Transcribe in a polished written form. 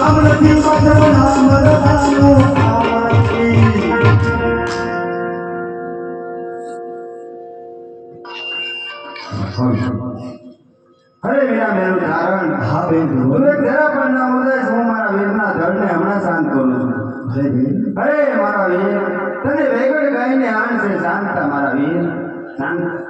નામ નથી માત્ર નામ રતાનું આવાથી અરે વીરા મેરું ધારણ હા બેન તું એક જરા પણ ના ઉદય હું મારા વીરના ધડને હમણાં શાંત કરું છું અરે બેન અરે મારા વીર તને વેગડ ગાઈને આણ છે શાંતતા મારા વીર શાંત